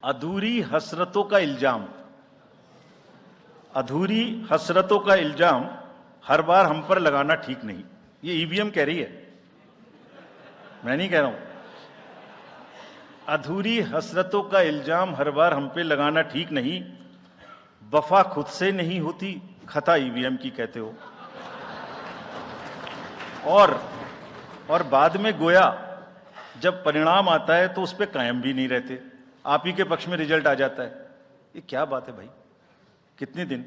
अधूरी हसरतों का इल्जाम, अधूरी हसरतों का इल्जाम हर बार हम पर लगाना ठीक नहीं। ये ईवीएम कह रही है, मैं नहीं कह रहा हूं। अधूरी हसरतों का इल्जाम हर बार हम पे लगाना ठीक नहीं। वफा खुद से नहीं होती, खता ईवीएम की कहते हो। और बाद में गोया जब परिणाम आता है तो उस पर कायम भी नहीं रहते, आप ही के पक्ष में रिजल्ट आ जाता है। ये क्या बात है भाई? कितने दिन?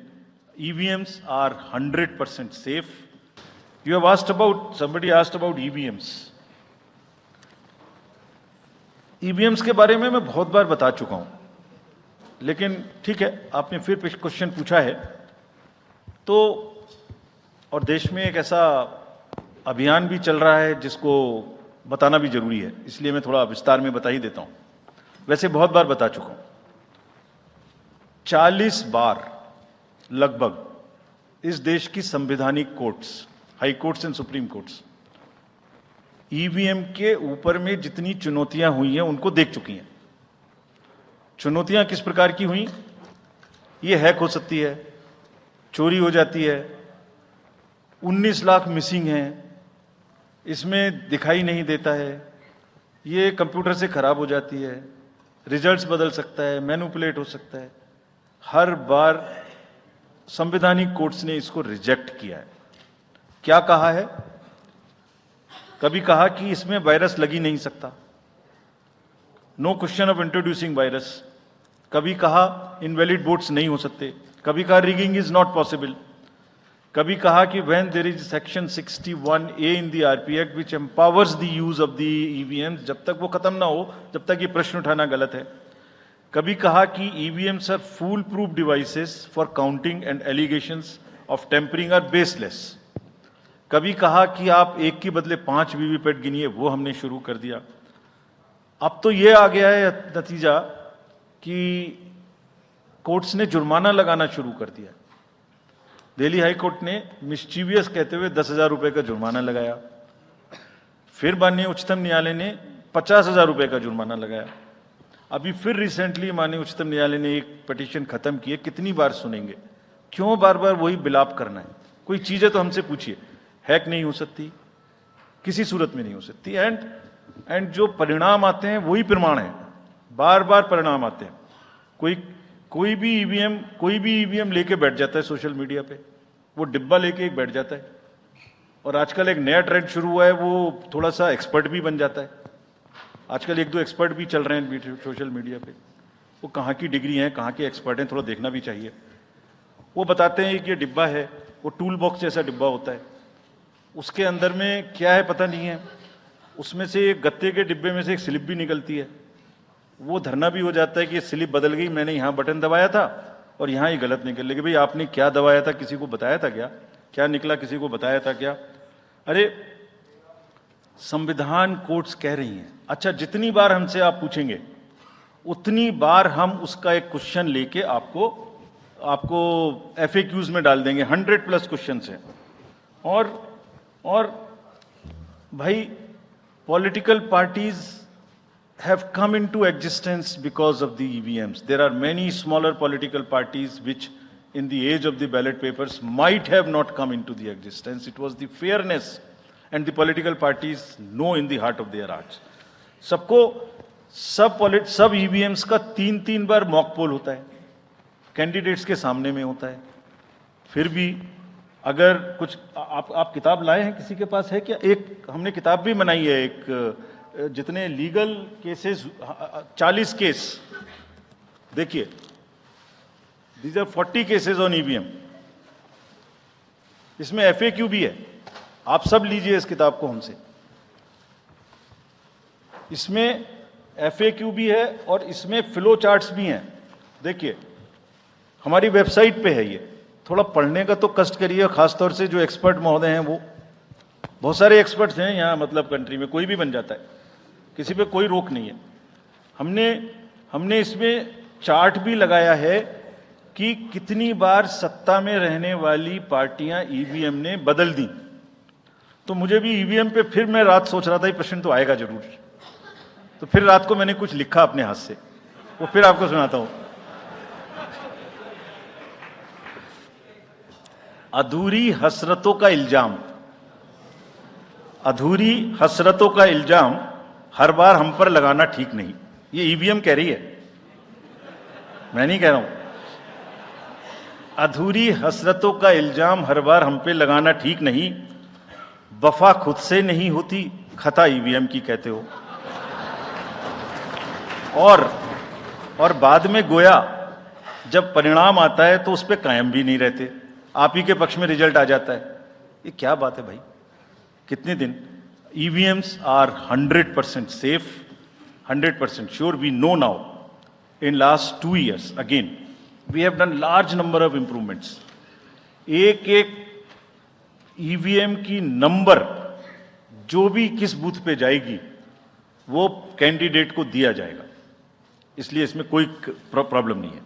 EVMs are 100% safe. You have asked about, somebody asked about EVMs. EVMs के बारे में मैं बहुत बार बता चुका हूं, लेकिन ठीक है, आपने फिर क्वेश्चन पूछा है तो। और देश में एक ऐसा अभियान भी चल रहा है जिसको बताना भी जरूरी है, इसलिए मैं थोड़ा विस्तार में बता ही देता हूं। वैसे बहुत बार बता चुका हूं, 40 बार लगभग इस देश की संवैधानिक courts, high courts and supreme courts EVM के ऊपर में जितनी चुनौतियां हुई हैं उनको देख चुकी हैं। चुनौतियां किस प्रकार की हुई? ये हैक हो सकती है, चोरी हो जाती है, 19 लाख मिसिंग हैं, इसमें दिखाई नहीं देता है, ये कंप्यूटर से खराब हो जाती है, रिजल्ट्स बदल सकता है, मैनिपुलेट हो सकता है। हर बार संवैधानिक कोर्ट्स ने इसको रिजेक्ट किया है। क्या कहा है? कभी कहा कि इसमें वायरस लग ही नहीं सकता, no question of introducing virus. कभी कहा इनवैलिड वोट्स नहीं हो सकते, कभी कहा रिगिंग इज नॉट पॉसिबल, कभी कहा कि when there is section 61A in the RP act which empowers the use of the EVMs, जब तक वो खत्म ना हो तब तक ये प्रश्न उठाना गलत है। कभी कहा कि EVMs are fool proof devices for counting and allegations of tampering are baseless. कभी कहा कि आप एक के बदले 5 वीवीपैट गिनिए, वो हमने शुरू कर दिया। अब तो ये आ गया है नतीजा कि कोर्ट्स ने जुर्माना लगाना शुरू कर दिया। दिल्ली हाई कोर्ट ने मिस्चीवियस कहते हुए 10,000 रुपए का जुर्माना लगाया। फिर माननीय उच्चतम न्यायालय ने 50,000 रुपए का जुर्माना लगाया। अभी फिर रिसेंटली माननीय उच्चतम न्यायालय ने एक पिटीशन खत्म की है। कितनी बार सुनेंगे? क्यों बार बार वही बिलाप करना है? कोई चीजें तो हमसे पूछिए। हैक नहीं हो सकती, किसी सूरत में नहीं हो सकती, एंड जो परिणाम आते हैं वही प्रमाण है। बार बार परिणाम आते हैं। कोई भी ईवीएम लेके बैठ जाता है सोशल मीडिया पे, वो डिब्बा लेके एक बैठ जाता है। और आजकल एक नया ट्रेंड शुरू हुआ है, वो थोड़ा सा एक्सपर्ट भी बन जाता है। आजकल 1-2 एक्सपर्ट भी चल रहे हैं सोशल मीडिया पे। वो कहाँ की डिग्री हैं, कहाँ के एक्सपर्ट हैं, थोड़ा देखना भी चाहिए। वो बताते हैं कि ये डिब्बा है, वो टूल बॉक्स जैसा डिब्बा होता है, उसके अंदर में क्या है पता नहीं है। उसमें से एक गत्ते के डिब्बे में से एक स्लिप भी निकलती है। वो धरना भी हो जाता है कि ये स्लिप बदल गई, मैंने यहाँ बटन दबाया था और यहाँ ही गलत निकल। लेकिन भाई आपने क्या दबाया था, किसी को बताया था क्या? क्या निकला, किसी को बताया था क्या? अरे संविधान कोर्ट्स कह रही हैं। अच्छा, जितनी बार हमसे आप पूछेंगे उतनी बार हम उसका एक क्वेश्चन लेके आपको FAQs में डाल देंगे। 100+ क्वेश्चन हैं। और भाई political parties have come into existence because of the EVMs. There are many smaller political parties which in the age of the ballot papers might have not come into the existence. It was the fairness and the political parties know in the heart of their hearts. सब EVMs का 3-3 बार mock poll होता है, candidates के सामने में होता है। फिर भी अगर कुछ आप किताब लाए हैं, किसी के पास है क्या? एक हमने किताब भी बनाई है, एक जितने लीगल केसेस, 40 केस, देखिए, these are 40 cases on EVM. इसमें FAQ भी है, आप सब लीजिए इस किताब को हमसे। इसमें FAQ भी है और इसमें फ्लो चार्ट्स भी हैं। देखिए, हमारी वेबसाइट पे है ये। थोड़ा पढ़ने का तो कष्ट करिए, खासतौर से जो एक्सपर्ट महोदय हैं, वो बहुत सारे एक्सपर्ट्स हैं यहाँ, मतलब कंट्री में कोई भी बन जाता है, किसी पे कोई रोक नहीं है। हमने इसमें चार्ट भी लगाया है कि कितनी बार सत्ता में रहने वाली पार्टियां ईवीएम ने बदल दी। तो मुझे भी ईवीएम पे फिर मैं रात सोच रहा था ये प्रश्न तो आएगा जरूर, तो फिर रात को मैंने कुछ लिखा अपने हाथ से वो फिर आपको सुनाता हूं। अधूरी हसरतों का इल्जाम, अधूरी हसरतों का इल्जाम हर बार हम पर लगाना ठीक नहीं। ये ईवीएम कह रही है, मैं नहीं कह रहा हूं। अधूरी हसरतों का इल्जाम हर बार हम पे लगाना ठीक नहीं, वफा खुद से नहीं होती, खता ईवीएम की कहते हो। और बाद में गोया जब परिणाम आता है तो उस पर कायम भी नहीं रहते, आप ही के पक्ष में रिजल्ट आ जाता है। ये क्या बात है भाई, कितने दिन? EVMs are 100% safe, 100% sure. We know now in last 2 years again we have done large number of improvements. एक ईवीएम की नंबर जो भी किस बूथ पे जाएगी वो कैंडिडेट को दिया जाएगा, इसलिए इसमें कोई प्रॉब्लम नहीं है।